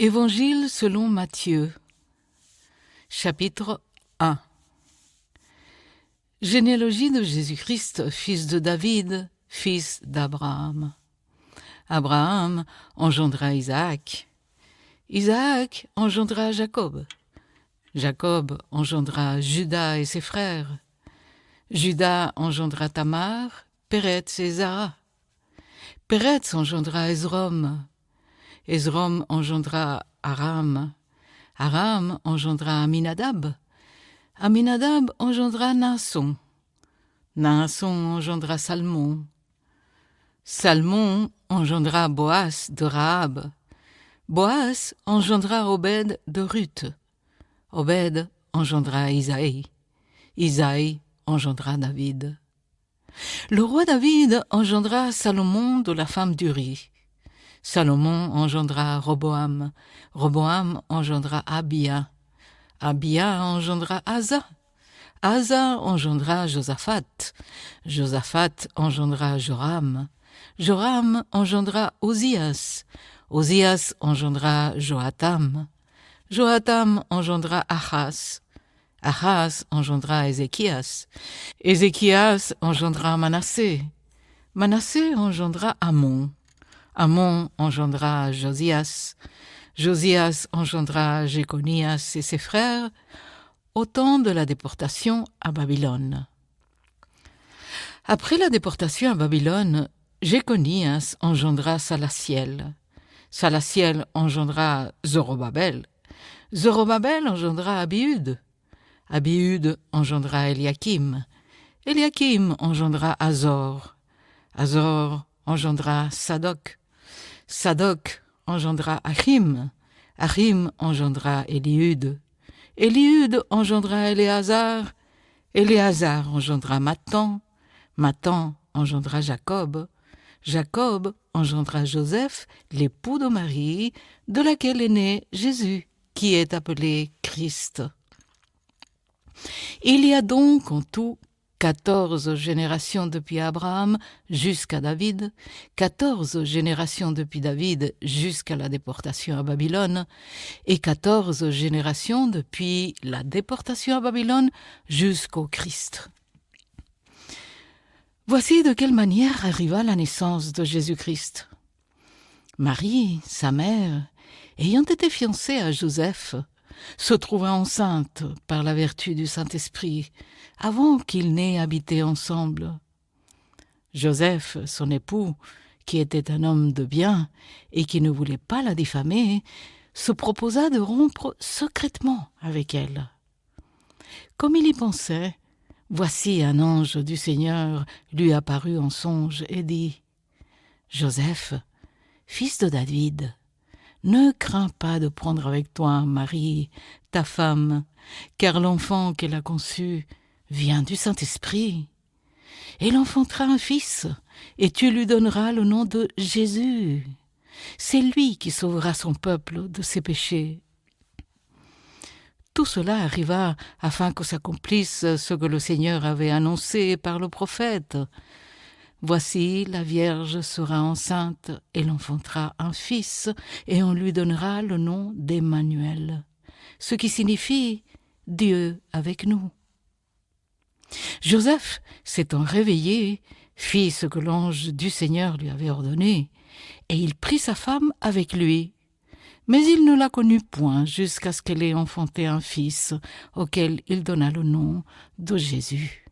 Évangile selon Matthieu, chapitre 1. Généalogie de Jésus-Christ, fils de David, fils d'Abraham. Abraham engendra Isaac. Isaac engendra Jacob. Jacob engendra Juda et ses frères. Juda engendra Tamar, Péretz et Zara. Péretz engendra Esrom. Esrom engendra Aram. Aram engendra Aminadab. Aminadab engendra Naasson. Naasson engendra Salmon. Salmon engendra Boas de Rahab. Boas engendra Obed de Ruth. Obed engendra Isaïe. Isaïe engendra David. Le roi David engendra Salomon de la femme d'Uri. Salomon engendra Roboam. Roboam engendra Abia. Abia engendra Asa. Asa engendra Josaphat. Josaphat engendra Joram. Joram engendra Ozias. Ozias engendra Joatam. Joatam engendra Achaz. Achaz engendra Ézéchias. Ézéchias engendra Manassé. Manassé engendra Amon. Amon engendra Josias. Josias engendra Jéconias et ses frères au temps de la déportation à Babylone. Après la déportation à Babylone, Jéconias engendra Salatiel. Salatiel engendra Zorobabel. Zorobabel engendra Abiud. Abiud engendra Eliakim. Eliakim engendra Azor. Azor engendra Sadoc. Sadoc engendra Achim. Achim engendra Éliud. Éliud engendra Éléazar. Éléazar engendra Mathan. Mathan engendra Jacob. Jacob engendra Joseph, l'époux de Marie, de laquelle est né Jésus, qui est appelé Christ. Il y a donc en tout 14 générations depuis Abraham jusqu'à David, 14 générations depuis David jusqu'à la déportation à Babylone, et 14 générations depuis la déportation à Babylone jusqu'au Christ. Voici de quelle manière arriva la naissance de Jésus-Christ. Marie, sa mère, ayant été fiancée à Joseph, se trouva enceinte par la vertu du Saint-Esprit, avant qu'ils n'aient habité ensemble. Joseph, son époux, qui était un homme de bien et qui ne voulait pas la diffamer, se proposa de rompre secrètement avec elle. Comme il y pensait, voici un ange du Seigneur lui apparut en songe et dit : « Joseph, fils de David, ne crains pas de prendre avec toi Marie, ta femme, car l'enfant qu'elle a conçu vient du Saint-Esprit. Elle enfantera un fils, et tu lui donneras le nom de Jésus. C'est lui qui sauvera son peuple de ses péchés. » Tout cela arriva afin que s'accomplisse ce que le Seigneur avait annoncé par le prophète. Voici, la Vierge sera enceinte, elle enfantera un fils, et on lui donnera le nom d'Emmanuel, ce qui signifie Dieu avec nous. Joseph, s'étant réveillé, fit ce que l'ange du Seigneur lui avait ordonné, et il prit sa femme avec lui. Mais il ne la connut point jusqu'à ce qu'elle ait enfanté un fils, auquel il donna le nom de Jésus.